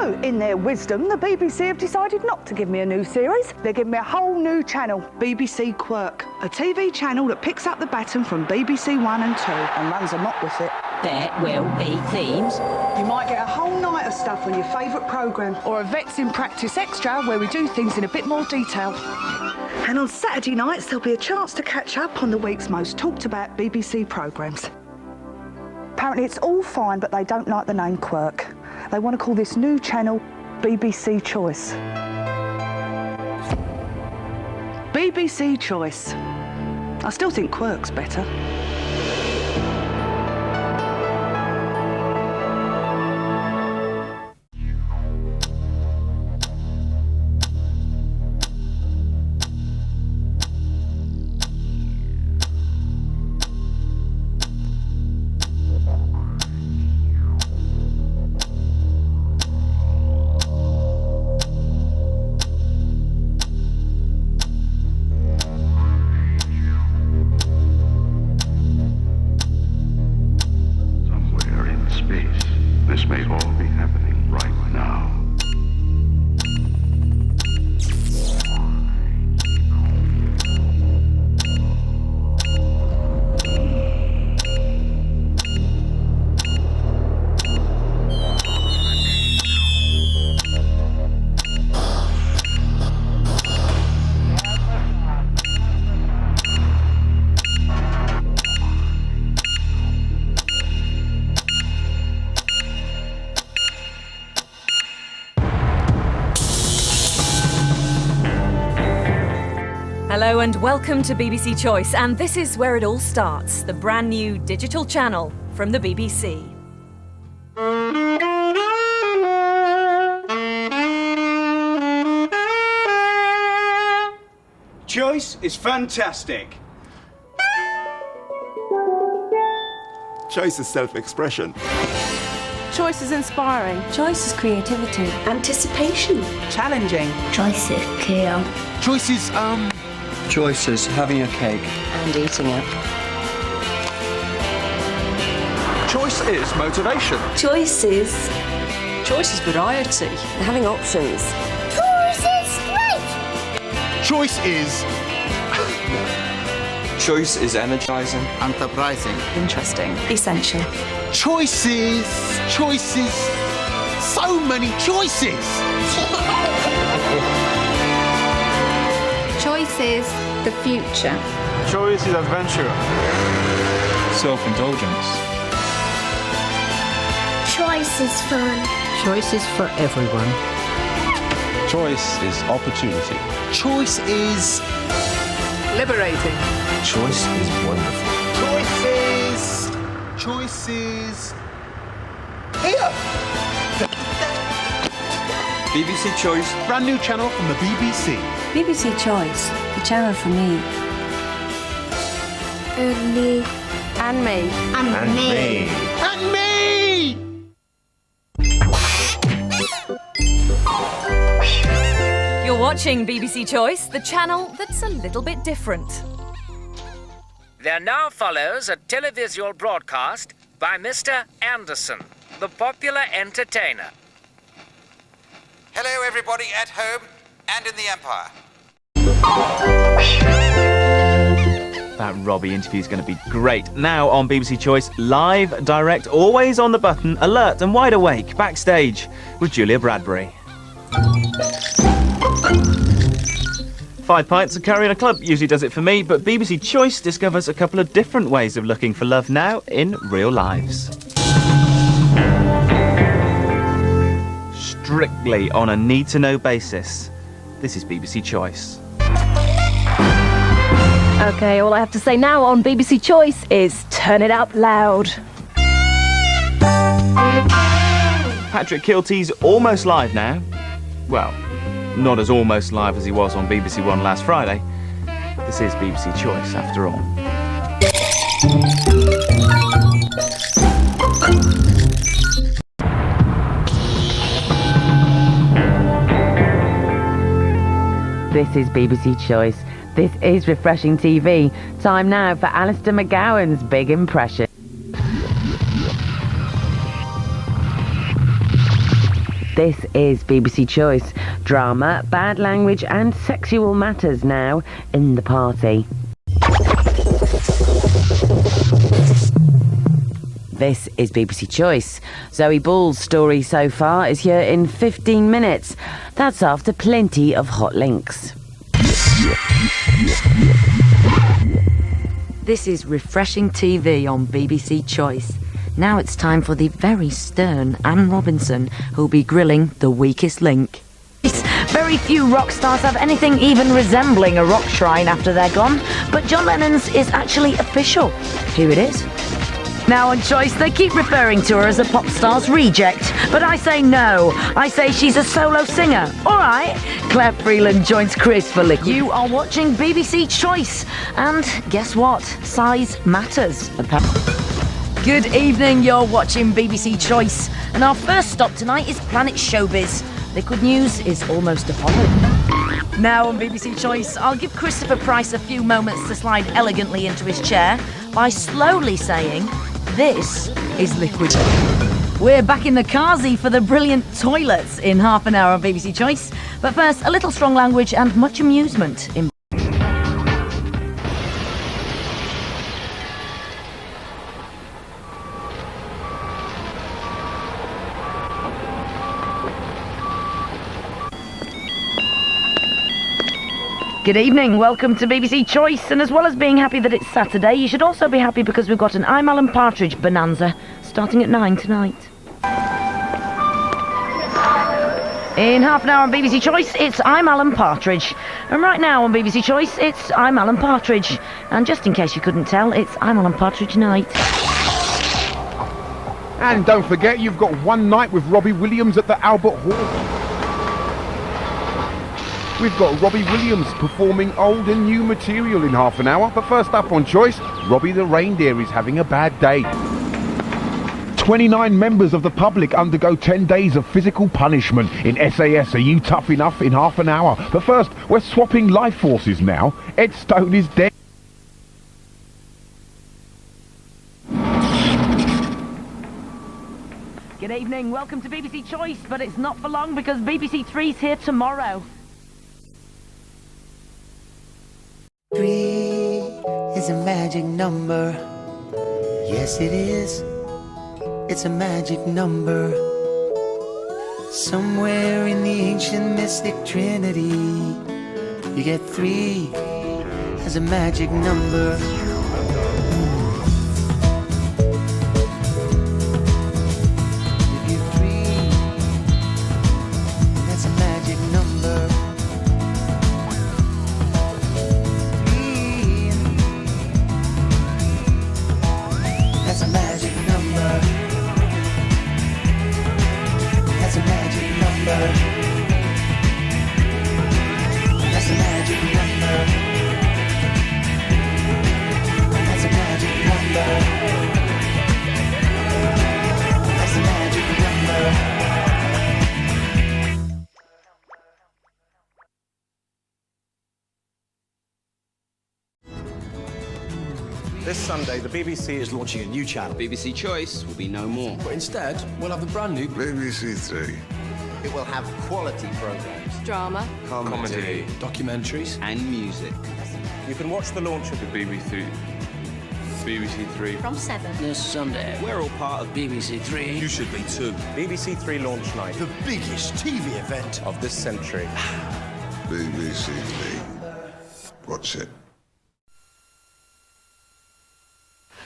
So, in their wisdom, the BBC have decided not to give me a new series. They're giving me a whole new channel, BBC Quirk, a TV channel that picks up the baton from BBC One and Two and runs amok with it. There will be themes. You might get a whole night of stuff on your favourite programme, or a Vets in Practice Extra where we do things in a bit more detail. And on Saturday nights, there'll be a chance to catch up on the week's most talked about BBC programmes. Apparently it's all fine, but they don't like the name Quirk. They want to call this new channel BBC Choice. BBC Choice. I still think Quirk's better. This may all be happening right now. Hello and welcome to BBC Choice, and this is where it all starts, the brand new digital channel from the BBC. Choice is fantastic. Choice is self-expression. Choice is inspiring. Choice is creativity. Anticipation. Challenging. Choice is care. Choice is, Choice is having a cake. And eating it. choice is motivation. Choice is variety. Having options. Choice is great. Choice is... Choice is energizing. Enterprising. Interesting. Essential. Choices. So many choices. Choice is the future. Choice is adventure. Self-indulgence. Choice is fun. Choice is for everyone. Choice is opportunity. Choice is... Liberating. Choice is wonderful. Choices... Here! BBC Choice. Brand new channel from the BBC. BBC Choice, the channel for me. And me. And me. And me. And me! You're watching BBC Choice, the channel that's a little bit different. There now follows a televisual broadcast by Mr. Anderson, the popular entertainer. Hello, everybody at home and in the Empire. That Robbie interview is going to be great. Now on BBC Choice, live, direct, always on the button, alert and wide awake, backstage with Julia Bradbury. 5 pints of curry in a club usually does it for me, but BBC Choice discovers a couple of different ways of looking for love now in real lives. Strictly on a need-to-know basis. This is BBC Choice. Okay, all I have to say now on BBC Choice is turn it up loud. Patrick Kilty's almost live now. Well, not as almost live as he was on BBC One last Friday. This is BBC Choice, after all. This is BBC Choice. This is refreshing TV. Time now for Alistair McGowan's Big Impression. This is BBC Choice. Drama, bad language and sexual matters now in the party. This is BBC Choice. Zoe Ball's story so far is here in 15 minutes. That's after plenty of hot links. This is refreshing TV on BBC Choice. Now it's time for the very stern Anne Robinson, who'll be grilling the weakest link. Very few rock stars have anything even resembling a rock shrine after they're gone, but John Lennon's is actually official. Here it is. Now on Choice, they keep referring to her as a pop star's reject, but I say no. I say she's a solo singer. All right. Claire Freeland joins Chris for Liquid. You are watching BBC Choice, and guess what? Size matters. Good evening, you're watching BBC Choice, and our first stop tonight is Planet Showbiz. Liquid news is almost upon us. Now on BBC Choice, I'll give Christopher Price a few moments to slide elegantly into his chair by slowly saying, "This is Liquid." We're back in the Kazi for the brilliant toilets in half an hour on BBC Choice. But first, a little strong language and much amusement in... Good evening, welcome to BBC Choice, and as well as being happy that it's Saturday, you should also be happy because we've got an I'm Alan Partridge bonanza starting at 9 tonight. In half an hour on BBC Choice, it's I'm Alan Partridge. And right now on BBC Choice, it's I'm Alan Partridge. And just in case you couldn't tell, it's I'm Alan Partridge night. And don't forget, you've got one night with Robbie Williams at the Albert Hall. We've got Robbie Williams performing old and new material in half an hour. But first up on Choice, Robbie the reindeer is having a bad day. 29 members of the public undergo 10 days of physical punishment in SAS. Are you tough enough in half an hour? But first, we're swapping life forces now. Ed Stone is dead. Good evening, welcome to BBC Choice, but it's not for long because BBC 3's here tomorrow. 3 is a magic number. Yes, it is. It's a magic number. Somewhere in the ancient mystic trinity, you get 3 as a magic number. This Sunday, the BBC is launching a new channel. BBC Choice will be no more. But instead, we'll have the brand new BBC 3. It will have quality programs. Drama. Comedy. Documentaries. And music. You can watch the launch of the BBC 3 From 7 this Sunday. We're all part of BBC 3. You should be too. BBC 3 launch night. The biggest TV event of this century. BBC 3. Watch it.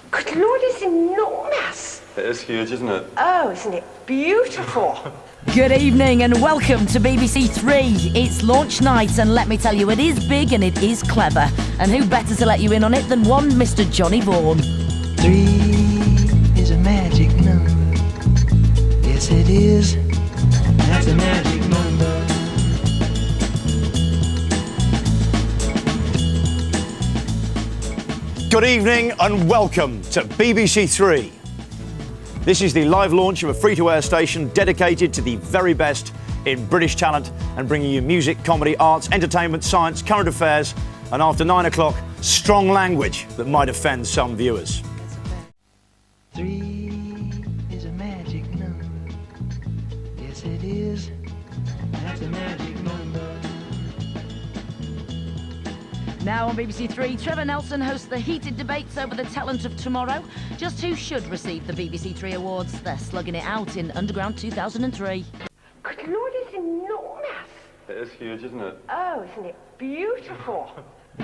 Good Lord, it's enormous. It is huge, isn't it? Oh, isn't it beautiful? Good evening and welcome to BBC 3. It's launch night and let me tell you, it is big and it is clever. And who better to let you in on it than one Mr. Johnny Vaughan. 3 is a magic number. Yes, it is. That's a magic number. Good evening and welcome to BBC 3. This is the live launch of a free-to-air station dedicated to the very best in British talent and bringing you music, comedy, arts, entertainment, science, current affairs, and after 9 o'clock, strong language that might offend some viewers. 3 is a magic number. Yes, it is. That's a magic number. Now on BBC Three, Trevor Nelson hosts the heated debates over the talent of tomorrow. Just who should receive the BBC Three awards? They're slugging it out in Underground 2003. Good Lord, it's enormous. It is huge, isn't it? Oh, isn't it beautiful?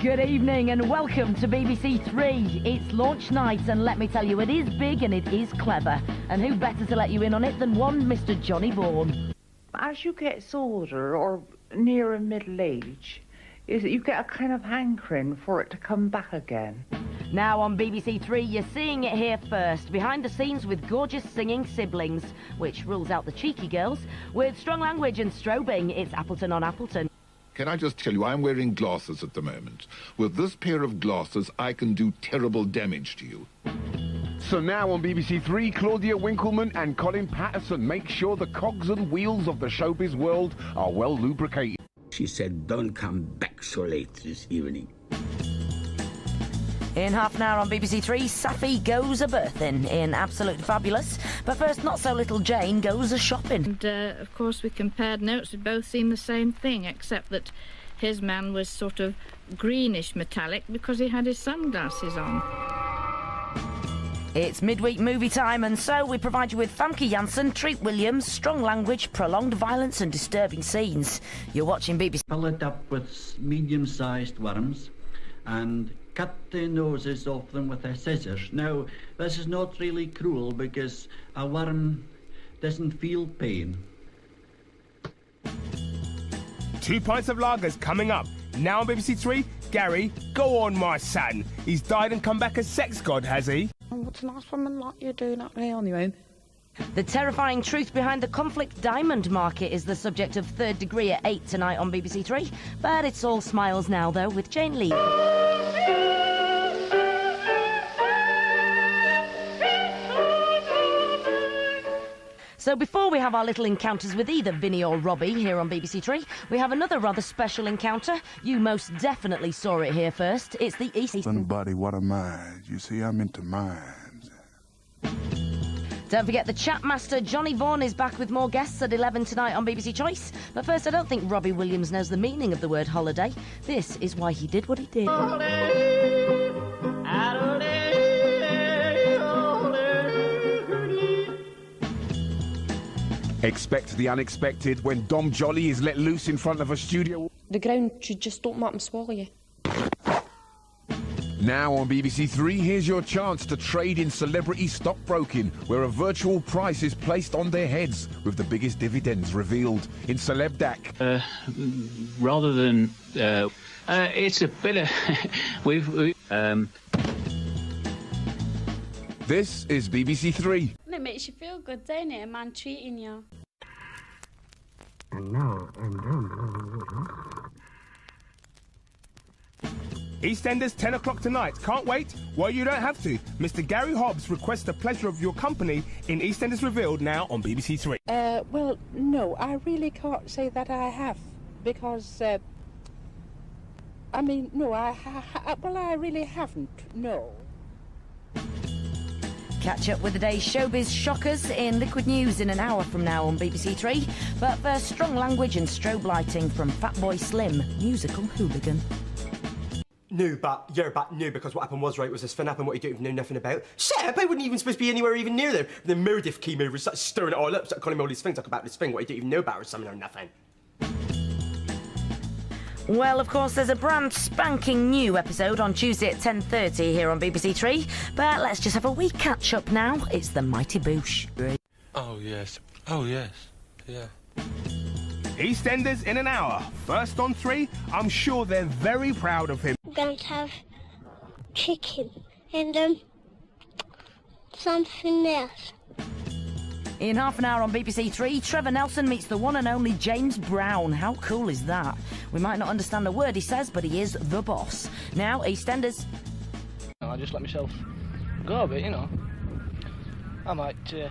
Good evening and welcome to BBC Three. It's launch night and let me tell you, it is big and it is clever. And who better to let you in on it than one Mr. Johnny Vaughan? As you get older or nearer middle age, is that you get a kind of hankering for it to come back again. Now on BBC Three, you're seeing it here first. Behind the scenes with gorgeous singing siblings, which rules out the cheeky girls. With strong language and strobing, it's Appleton on Appleton. Can I just tell you, I'm wearing glasses at the moment. With this pair of glasses, I can do terrible damage to you. So now on BBC Three, Claudia Winkleman and Colin Patterson make sure the cogs and wheels of the showbiz world are well lubricated. She said, don't come back so late this evening. In half an hour on BBC Three, Safi goes a-birthing in Absolutely Fabulous. But first, not-so-little Jane goes a-shopping. And, of course, we compared notes. We both seen the same thing, except that his man was sort of greenish metallic because he had his sunglasses on. It's midweek movie time, and so we provide you with Famke Janssen, Treat Williams, strong language, prolonged violence and disturbing scenes. You're watching BBC... Fill it up with medium-sized worms and cut the noses off them with their scissors. Now, this is not really cruel because a worm doesn't feel pain. 2 pints of lagers coming up. Now on BBC Three, Gary, go on, my son. He's died and come back a sex god, has he? What's a nice woman like you doing up there on your own? The terrifying truth behind the conflict diamond market is the subject of Third Degree at 8 tonight on BBC Three. But it's all smiles now, though, with Jane Lee. So before we have our little encounters with either Vinny or Robbie here on BBC Three, we have another rather special encounter. You most definitely saw it here first. It's the East... Somebody, what a mind. You see, I'm into minds. Don't forget the chat master Johnny Vaughan is back with more guests at 11 tonight on BBC Choice. But first, I don't think Robbie Williams knows the meaning of the word holiday. This is why he did what he did. Expect the unexpected when Dom Jolly is let loose in front of a studio. The ground should just open up and swallow you. Now on BBC Three, here's your chance to trade in celebrity stockbroking, where a virtual price is placed on their heads, with the biggest dividends revealed in CelebDAC. Rather than... it's a bit of... This is BBC Three. It makes you feel good, doesn't it? A man treating you. And now, EastEnders 10 o'clock tonight. Can't wait? Well, you don't have to. Mr. Gary Hobbs requests the pleasure of your company in EastEnders Revealed now on BBC Three. Well, no, I really can't say that I have, because, I mean, no, I really haven't, no. Catch up with the day's showbiz shockers in Liquid News in an hour from now on BBC Three. But first, strong language and strobe lighting from Fatboy Slim, musical hooligan. No, but you're but no, because what happened was, right, was this thing happened what you don't even know nothing about. Shut up, I wasn't even supposed to be anywhere even near there. Then Meredith came over, started stirring it all up, started calling me all these things like about this thing, what you don't even know about or something or nothing. Well, of course, there's a brand spanking new episode on Tuesday at 10:30 here on BBC Three. But let's just have a wee catch-up now. It's the Mighty Boosh. Oh, yes. Oh, yes. Yeah. EastEnders in an hour. First on Three, I'm sure they're very proud of him. I'm going to have chicken and something else. In half an hour on BBC Three, Trevor Nelson meets the one and only James Brown. How cool is that? We might not understand a word he says, but he is the boss. Now, EastEnders. I just let myself go a bit, you know. I might, get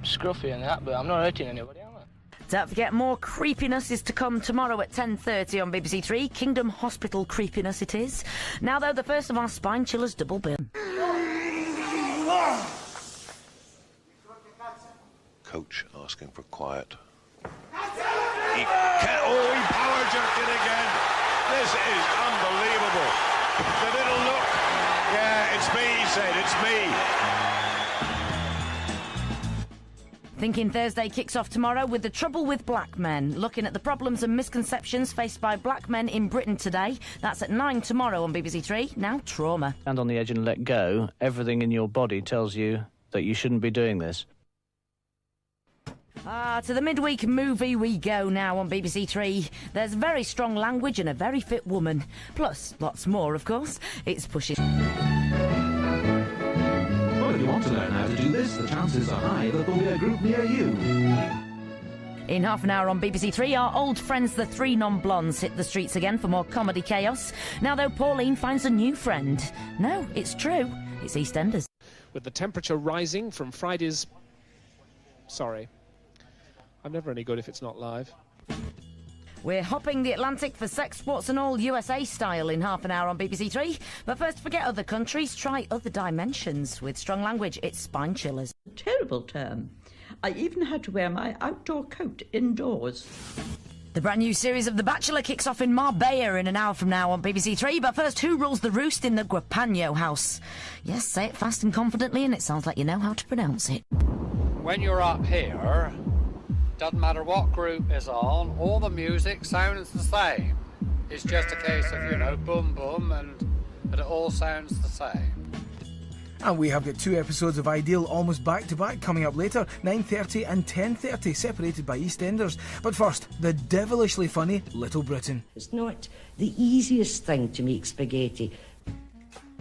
scruffy and that, but I'm not hurting anybody, am I? Don't forget, more creepiness is to come tomorrow at 10:30 on BBC Three. Kingdom Hospital creepiness it is. Now, though, the first of our spine chillers double bill. coach asking for quiet. He power jerked it again. This is unbelievable. The little look. Yeah, it's me, he said. It's me. Thinking Thursday kicks off tomorrow with the trouble with black men, looking at the problems and misconceptions faced by black men in Britain today. That's at 9 tomorrow on BBC Three. Now, trauma. Stand on the edge and let go. Everything in your body tells you that you shouldn't be doing this. To the midweek movie we go now on BBC Three. There's very strong language and a very fit woman. Plus, lots more, of course. It's pushing... Well, if you want to learn how to do this, the chances are high that there'll be a group near you. In half an hour on BBC Three, our old friends the Three Non-Blondes hit the streets again for more comedy chaos. Now, though, Pauline finds a new friend. No, it's true. It's EastEnders. With the temperature rising from Friday's... Sorry. I'm never any good if it's not live. We're hopping the Atlantic for sex, sports and all USA style in half an hour on BBC Three. But first, forget other countries, try other dimensions. With strong language, it's spine chillers. Terrible term. I even had to wear my outdoor coat indoors. The brand new series of The Bachelor kicks off in Marbella in an hour from now on BBC Three. But first, who rules the roost in the Guapagno house? Yes, say it fast and confidently, and it sounds like you know how to pronounce it. When you're up here, doesn't matter what group is on, all the music sounds the same. It's just a case of, you know, boom boom, and it all sounds the same. And we have got 2 episodes of Ideal almost back to back coming up later, 9:30 and 10:30, separated by EastEnders. But first, the devilishly funny Little Britain. It's not the easiest thing to make spaghetti.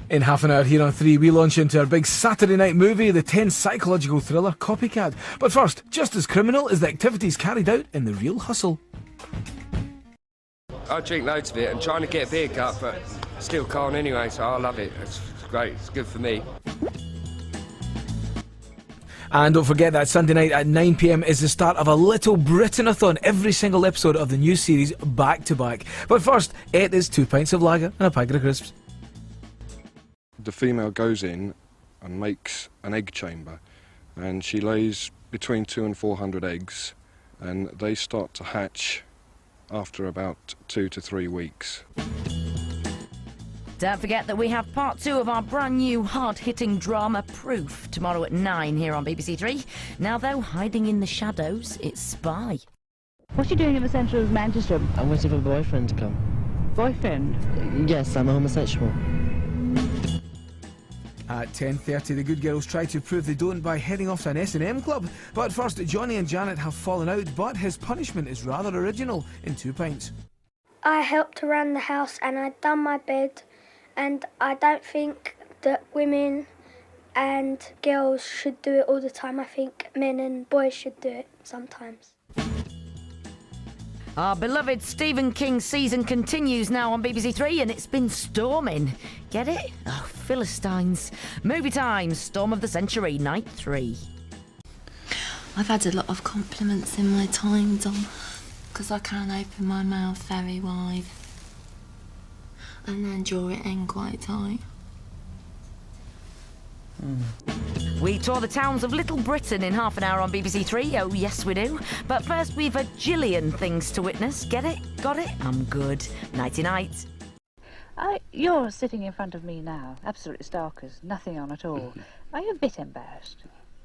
In half an hour here on 3, we launch into our big Saturday night movie, the tense psychological thriller Copycat. But first, just as criminal as the activities carried out in The Real Hustle. I drink loads of it. I'm trying to get a beer cup, but still can't anyway, so I love it. It's great. It's good for me. And don't forget that Sunday night at 9 p.m. is the start of a Little Britain-a-thon, every single episode of the new series back to back. But first, it is 2 pints of lager and a packet of crisps. The female goes in and makes an egg chamber, and she lays between 200 and 400 eggs, and they start to hatch after about 2 to 3 weeks. Don't forget that we have part 2 of our brand new hard-hitting drama Proof tomorrow at 9 here on BBC Three. Now, though, hiding in the shadows, it's Spy. What are you doing in the centre of Manchester? I'm waiting for a boyfriend to come. Boyfriend? Yes, I'm a homosexual. At 10:30, the good girls try to prove they don't by heading off to an S&M club. But first, Johnny and Janet have fallen out, but his punishment is rather original in 2 pints. I helped around the house and I'd done my bed, and I don't think that women and girls should do it all the time. I think men and boys should do it sometimes. Our beloved Stephen King season continues now on BBC Three, and it's been storming. Get it? Oh, Philistines. Movie time, Storm of the Century, Night 3. I've had a lot of compliments in my time, Dom, because I can open my mouth very wide and then draw it in quite tight. We tour the towns of Little Britain in half an hour on BBC Three. Oh, yes, we do. But first, we've a jillion things to witness. Get it? Got it? I'm good. Nighty-night. You're sitting in front of me now, absolutely starkers, nothing on at all. Are you a bit embarrassed?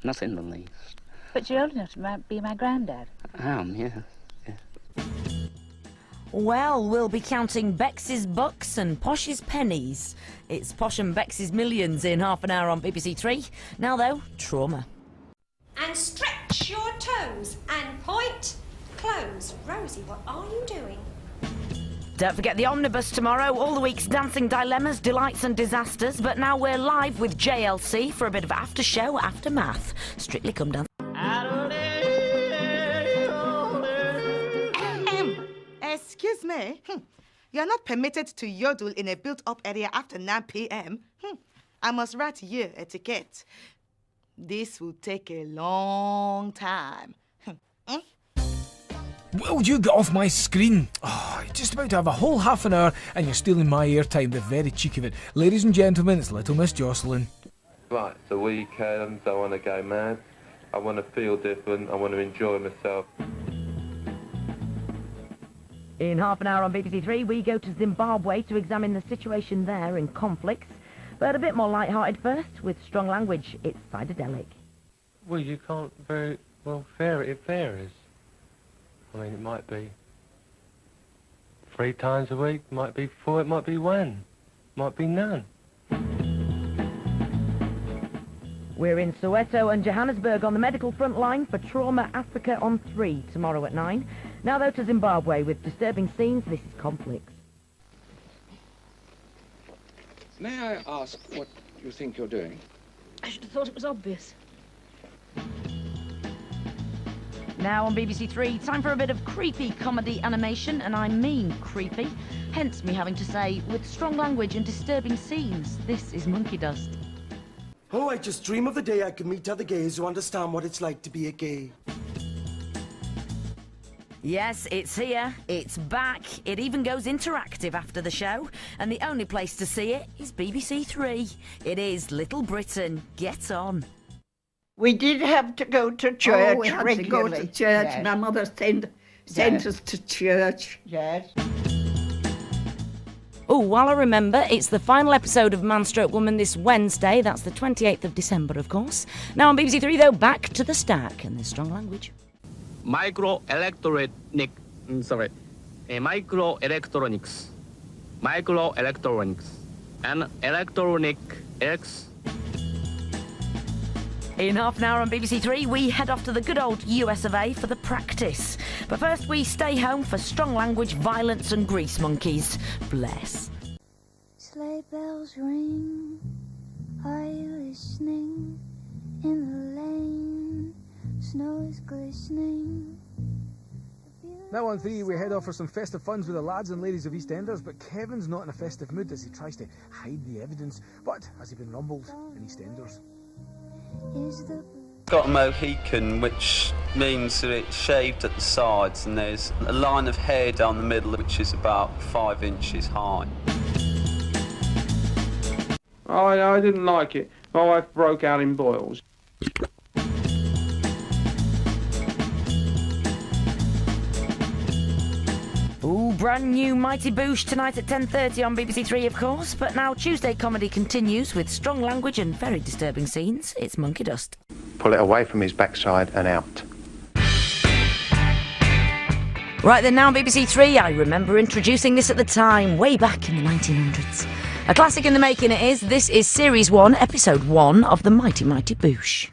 Not in the least. But you're old enough to be my granddad. I am, yeah. Well, we'll be counting Bex's bucks and Posh's pennies. It's Posh and Bex's millions in half an hour on BBC Three. Now, though, trauma. And stretch your toes and point, close. Rosie, what are you doing? Don't forget the Omnibus tomorrow, all the week's dancing dilemmas, delights and disasters. But now we're live with JLC for a bit of after-show aftermath. Strictly Come Dance. Excuse me, you're not permitted to yodel in a built-up area after 9 p.m. I must write you a ticket. This will take a long time. Will you get off my screen? Oh, you're just about to have a whole half an hour and you're stealing my airtime, the very cheek of it. Ladies and gentlemen, it's Little Miss Jocelyn. Right, the weekend, I want to go mad. I want to feel different. I want to enjoy myself. In half an hour on BBC Three, we go to Zimbabwe to examine the situation there in conflicts. But a bit more light-hearted first, with strong language. It's psychedelic. Well, you can't very well vary. It varies. I mean, it might be 3 times a week, might be 4, it might be 1, might be none. We're in Soweto and Johannesburg on the medical front line for Trauma Africa on 3 tomorrow at 9. Now, though, to Zimbabwe with disturbing scenes. This is conflicts. May I ask what you think you're doing? I should have thought it was obvious. Now on BBC Three, time for a bit of creepy comedy animation, and I mean creepy. Hence me having to say, with strong language and disturbing scenes, this is Monkey Dust. Oh, I just dream of the day I can meet other gays who understand what it's like to be a gay. Yes, it's here, it's back, it even goes interactive after the show, and the only place to see it is BBC Three. It is Little Britain. Get on. We did have to go to church we had regularly. to go to church. Yes. My mother sent us to church. Yes. Oh, while I remember, it's the final episode of Man Stroke Woman this Wednesday. That's the 28th of December, of course. Now on BBC Three, though, back to the stack, and there's strong language. Microelectronics. And electronic X. In half an hour on BBC Three, we head off to the good old US of A for the practice. But first, we stay home for strong language, violence and grease monkeys. Bless. Sleigh bells ring, are you listening? In the lane, snow is glistening. Now on 3, we head off for some festive funs with the lads and ladies of EastEnders, but Kevin's not in a festive mood as he tries to hide the evidence. But has he been rumbled in EastEnders? Got a Mohican, which means that it's shaved at the sides, and there's a line of hair down the middle which is about 5 inches high. I didn't like it. My wife broke out in boils. Ooh, brand new Mighty Boosh tonight at 10:30 on BBC Three, of course. But now Tuesday comedy continues with strong language and very disturbing scenes. It's Monkey Dust. Pull it away from his backside and out. Right then, now on BBC Three, I remember introducing this at the time, way back in the 1900s. A classic in the making it is. This is Series 1, Episode 1 of the Mighty Boosh.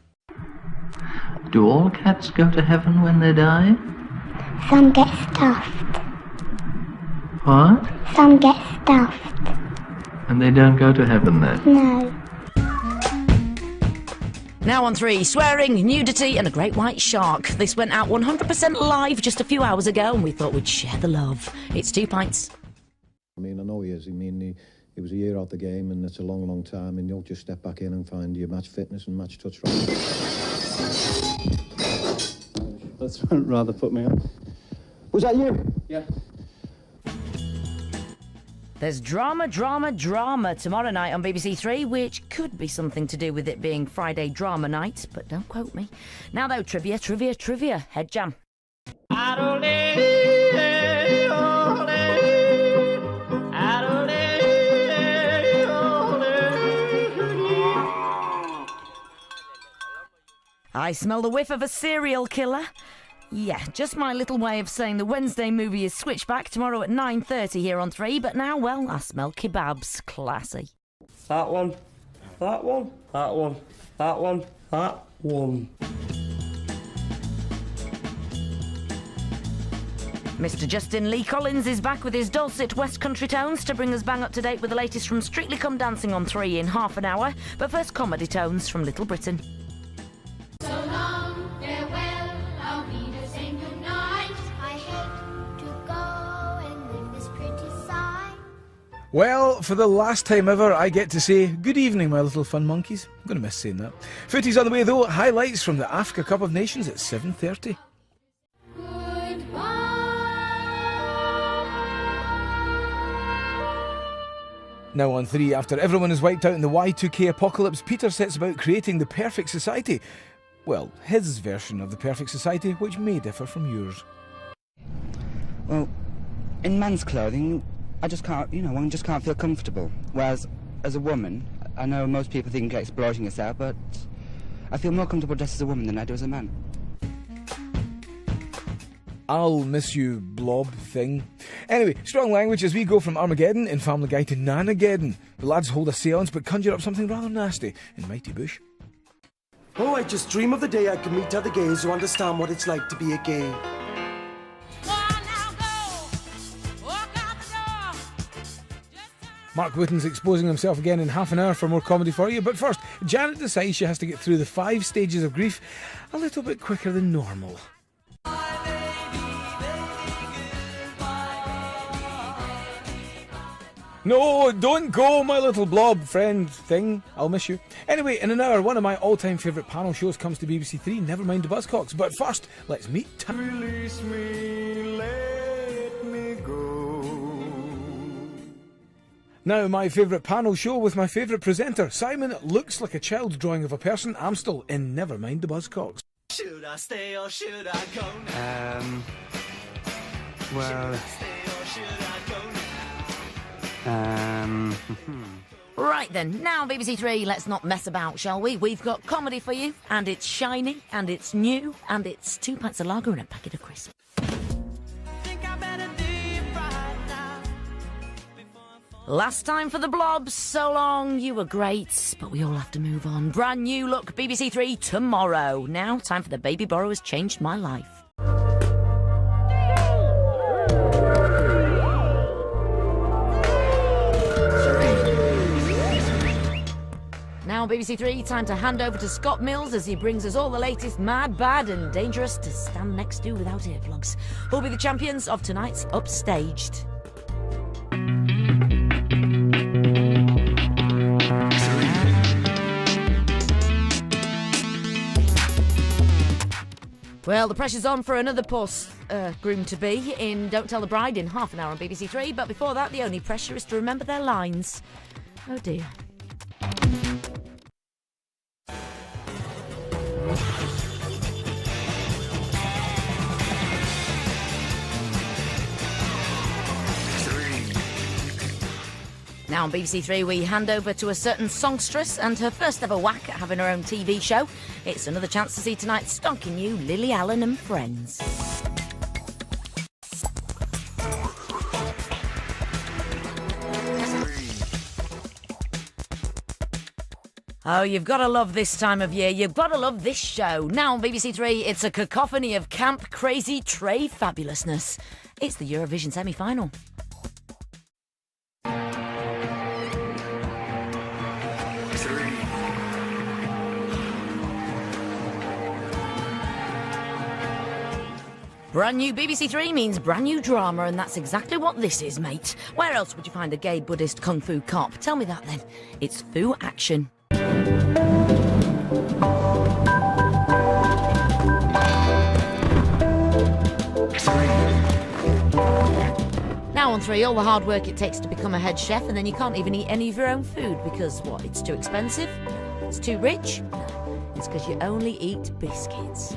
Do all cats go to heaven when they die? Some get stuffed. What? Some get stuffed. And they don't go to heaven then? No. Now on 3, swearing, nudity and a great white shark. This went out 100% live just a few hours ago and we thought we'd share the love. It's 2 pints. I mean, I know he is. I mean, he was a year out the game and it's a long, long time and you'll just step back in and find your match fitness and match touch right. That's rather put me on. Was that you? Yeah. There's drama tomorrow night on BBC Three, which could be something to do with it being Friday drama night, but don't quote me. Now though, trivia, head jam. I smell the whiff of a serial killer. Yeah, just my little way of saying the Wednesday movie is switchback tomorrow at 9:30 here on 3, but now, well, I smell kebabs. Classy. That one, that one, that one, that one, that one. Mr. Justin Lee Collins is back with his dulcet West Country tones to bring us bang up to date with the latest from Strictly Come Dancing on 3 in half an hour, but first comedy tones from Little Britain. So long, farewell, I'll be the same good night. I hate to go and leave this pretty sight. Well, for the last time ever, I get to say good evening, my little fun monkeys. I'm going to miss saying that. Footy's on the way though. Highlights from the Africa Cup of Nations at 7:30. Now on 3, after everyone is wiped out in the Y2K apocalypse, Peter sets about creating the perfect society. well, his version of the perfect society, which may differ from yours. Well, in men's clothing, I just can't, one just can't feel comfortable. Whereas, as a woman, I know most people think you're exploiting yourself, but I feel more comfortable dressed as a woman than I do as a man. I'll miss you, blob thing. Anyway, strong language as we go from Armageddon in Family Guy to Nanageddon. The lads hold a séance but conjure up something rather nasty in Mighty Bush. Oh, I just dream of the day I can meet other gays who understand what it's like to be a gay. Mark Wooten's exposing himself again in half an hour for more comedy for you, but first, Janet decides she has to get through the 5 stages of grief a little bit quicker than normal. No, don't go, my little blob friend thing. I'll miss you. Anyway, in an hour, one of my all-time favourite panel shows comes to BBC Three, never mind the Buzzcocks. But first, let's meet... Release me, let me go. Now, my favourite panel show with my favourite presenter. Simon looks like a child drawing of a person. Amstel in Never Mind the Buzzcocks. Should I stay or should I go now? Well... Right then, now BBC Three, let's not mess about, shall we? We've got comedy for you, and it's shiny, and it's new, and it's 2 pints of lager and a packet of crisps. Last time for the blobs, so long, you were great, but we all have to move on. Brand new look, BBC Three tomorrow. Now, time for The Baby Borrow Has Changed My Life. Now BBC Three, time to hand over to Scott Mills as he brings us all the latest mad, bad and dangerous to stand next to without earplugs. Who'll be the champions of tonight's Upstaged? Well, the pressure's on for another groom-to-be in Don't Tell the Bride in half an hour on BBC Three, but before that, the only pressure is to remember their lines. Oh dear. Now on BBC Three, we hand over to a certain songstress and her first ever whack at having her own TV show. It's another chance to see tonight's stonking new Lily Allen and Friends. Oh, you've got to love this time of year. You've got to love this show. Now on BBC Three, it's a cacophony of camp, crazy, tray fabulousness. It's the Eurovision semi-final. Brand new BBC Three means brand new drama, and that's exactly what this is, mate. Where else would you find a gay Buddhist kung fu cop? Tell me that then. It's Fu Action. Now on Three, all the hard work it takes to become a head chef, and then you can't even eat any of your own food because, what, it's too expensive? It's too rich? No, it's because you only eat biscuits.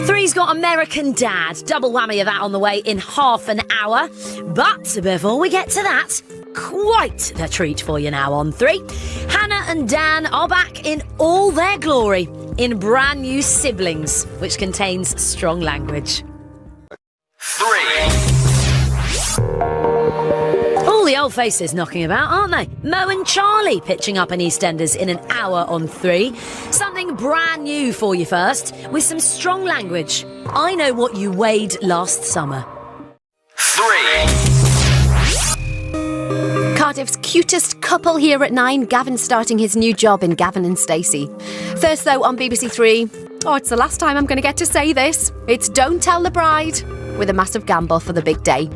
Three's got American Dad. Double whammy of that on the way in half an hour. But before we get to that, quite the treat for you now on 3. Hannah and Dan are back in all their glory in brand new Siblings, which contains strong language. 3. All the old faces knocking about, aren't they? Mo and Charlie pitching up in EastEnders in an hour on 3. Something brand new for you first, with some strong language. I Know What You Weighed Last Summer. 3. Cardiff's cutest couple here at 9, Gavin starting his new job in Gavin and Stacey. First though on BBC 3, it's the last time I'm going to get to say this, it's Don't Tell the Bride, with a massive gamble for the big day.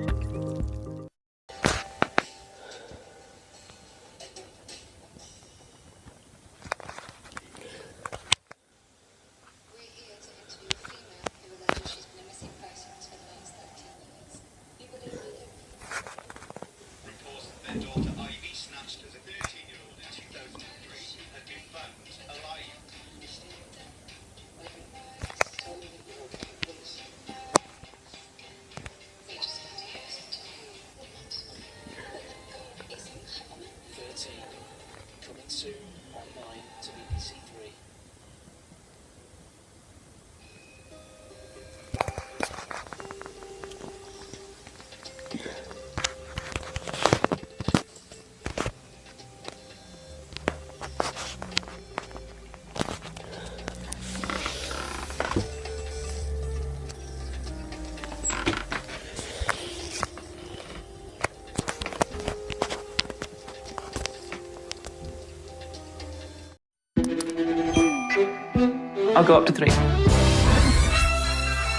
I'll go up to 3.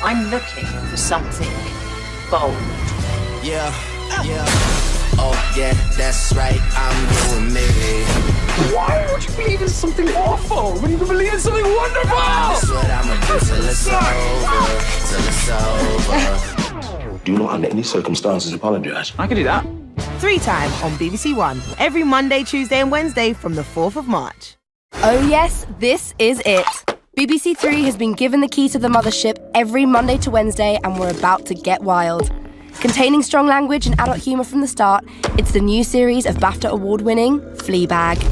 I'm looking for something bold. Yeah, yeah. Oh, yeah, that's right. I'm doing me. Why would you believe in something awful when you can believe in something wonderful? That's what I'ma do till it's over. Do not under any circumstances apologise. I can do that. 3 Time on BBC One, every Monday, Tuesday and Wednesday from the 4th of March. Oh yes, this is it. BBC 3 has been given the key to the mothership every Monday to Wednesday, and we're about to get wild. Containing strong language and adult humour from the start, it's the new series of BAFTA award-winning Fleabag.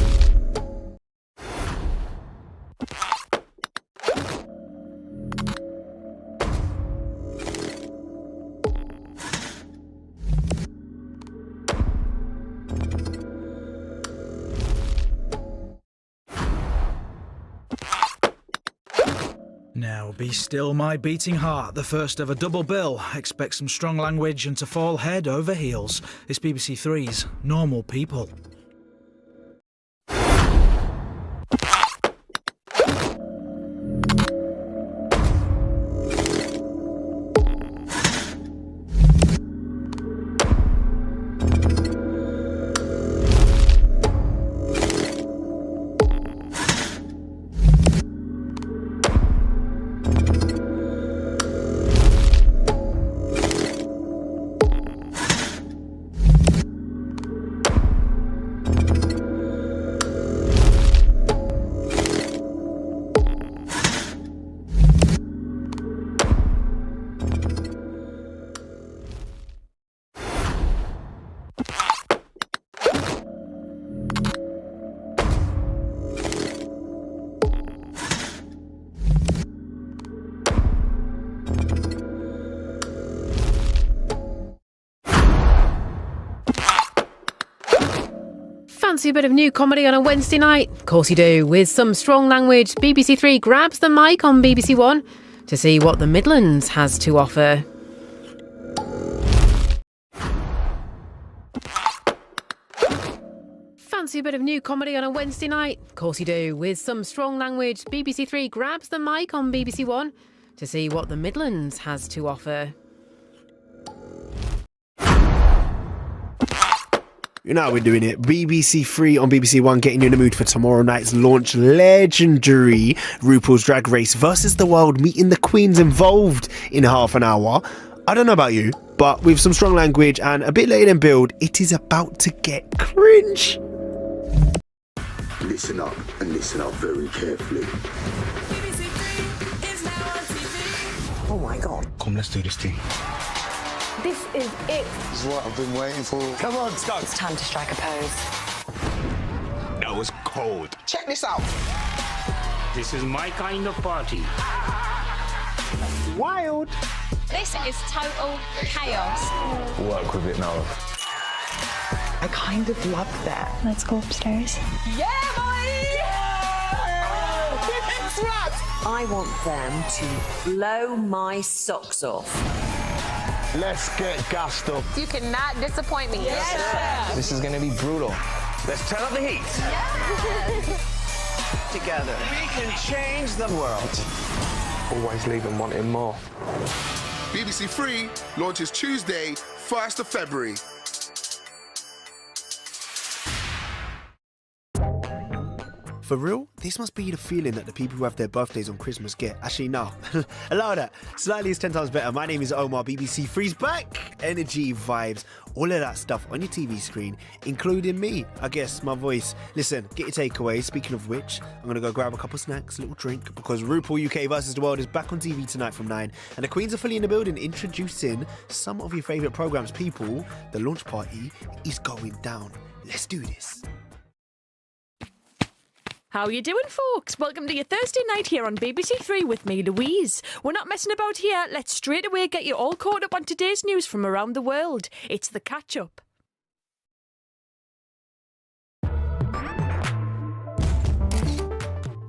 Now, Be Still My Beating Heart, the first of a double bill. Expect some strong language and to fall head over heels. It's BBC 3's Normal People. Fancy a bit of new comedy on a Wednesday night? Of course you do. With some strong language, BBC 3 grabs the mic on BBC 1 to see what the Midlands has to offer. Fancy a bit of new comedy on a Wednesday night? Of course you do. With some strong language, BBC 3 grabs the mic on BBC 1 to see what the Midlands has to offer. You know how we're doing it. BBC 3 on BBC 1 getting you in the mood for tomorrow night's launch legendary RuPaul's Drag Race versus the World, meeting the queens involved in half an hour. I don't know about you, but with some strong language and a bit later than build, it is about to get cringe. Listen up and listen up very carefully. Oh my god. Come, let's do this thing. This is it. This is what I've been waiting for. Come on, Scott. It's time to strike a pose. That was cold. Check this out. This is my kind of party. Wild. This is total chaos. Work with it now. I kind of love that. Let's go upstairs. Yeah, boy! Yeah! It's right. I want them to blow my socks off. Let's get gassed up. You cannot disappoint me. Yes. This is gonna be brutal. Let's turn up the heat. Yes. Together, we can change the world. Always leaving wanting more. BBC 3 launches Tuesday, 1st of February. For real, this must be the feeling that the people who have their birthdays on Christmas get. Actually, no. Allow that. Slightly is 10 times better. My name is Omar. BBC 3's back. Energy, vibes, all of that stuff on your TV screen, including me. I guess, my voice. Listen, get your takeaway. Speaking of which, I'm going to go grab a couple snacks, a little drink, because RuPaul UK vs. the World is back on TV tonight from 9. And the Queens are fully in the building, introducing some of your favourite programmes. People, the launch party is going down. Let's do this. How you doing, folks? Welcome to your Thursday night here on BBC 3 with me, Louise. We're not messing about here. Let's straight away get you all caught up on today's news from around the world. It's the catch-up.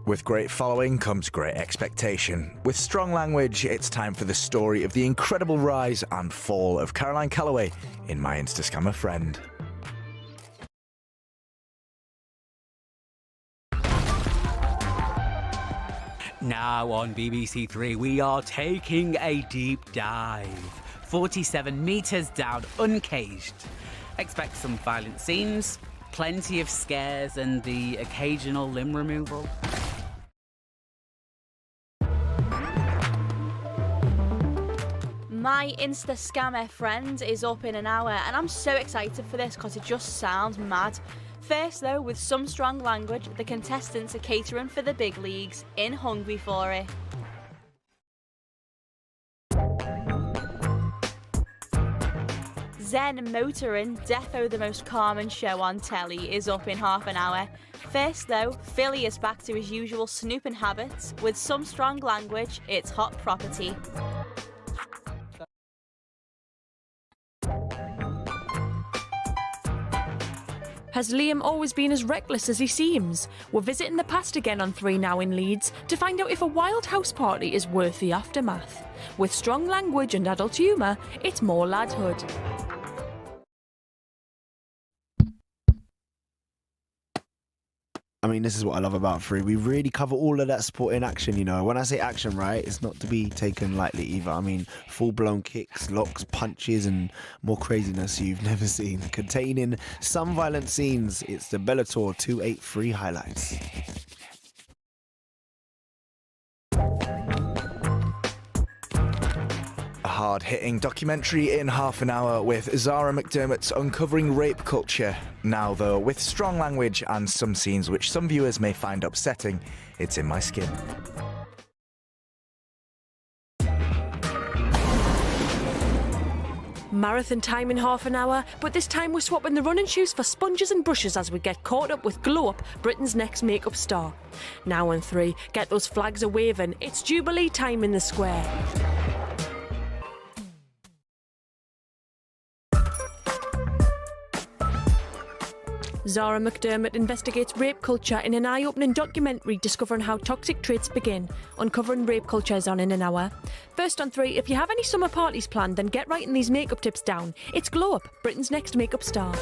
With great following comes great expectation. With strong language, it's time for the story of the incredible rise and fall of Caroline Calloway in My Insta-Scammer Friend. Now on BBC 3, we are taking a deep dive. 47 metres down, uncaged. Expect some violent scenes, plenty of scares, and the occasional limb removal. My Insta-Scammer Friend is up in an hour, and I'm so excited for this because it just sounds mad. First though, with some strong language, the contestants are catering for the big leagues, in hungry for it. Zen Motoring, defo the most common show on telly, is up in half an hour. First though, Philly is back to his usual snooping habits. With some strong language, it's hot property. Has Liam always been as reckless as he seems? We're visiting the past again on 3 Now in Leeds to find out if a wild house party is worth the aftermath. With strong language and adult humour, it's more ladhood. I mean, this is what I love about 3. We really cover all of that sport in action, you know. When I say action, right, it's not to be taken lightly either. I mean, full-blown kicks, locks, punches, and more craziness you've never seen. Containing some violent scenes, it's the Bellator 283 highlights. A hard-hitting documentary in half an hour with Zara McDermott's uncovering rape culture. Now, though, with strong language and some scenes which some viewers may find upsetting, it's in my skin. Marathon time in half an hour, but this time we're swapping the running shoes for sponges and brushes as we get caught up with Glow Up, Britain's next makeup star. Now on 3, get those flags a-waving, it's Jubilee time in the square. Zara McDermott investigates rape culture in an eye-opening documentary discovering how toxic traits begin. Uncovering rape culture is on in an hour. First on 3, if you have any summer parties planned, then get writing these makeup tips down. It's Glow Up, Britain's next makeup star.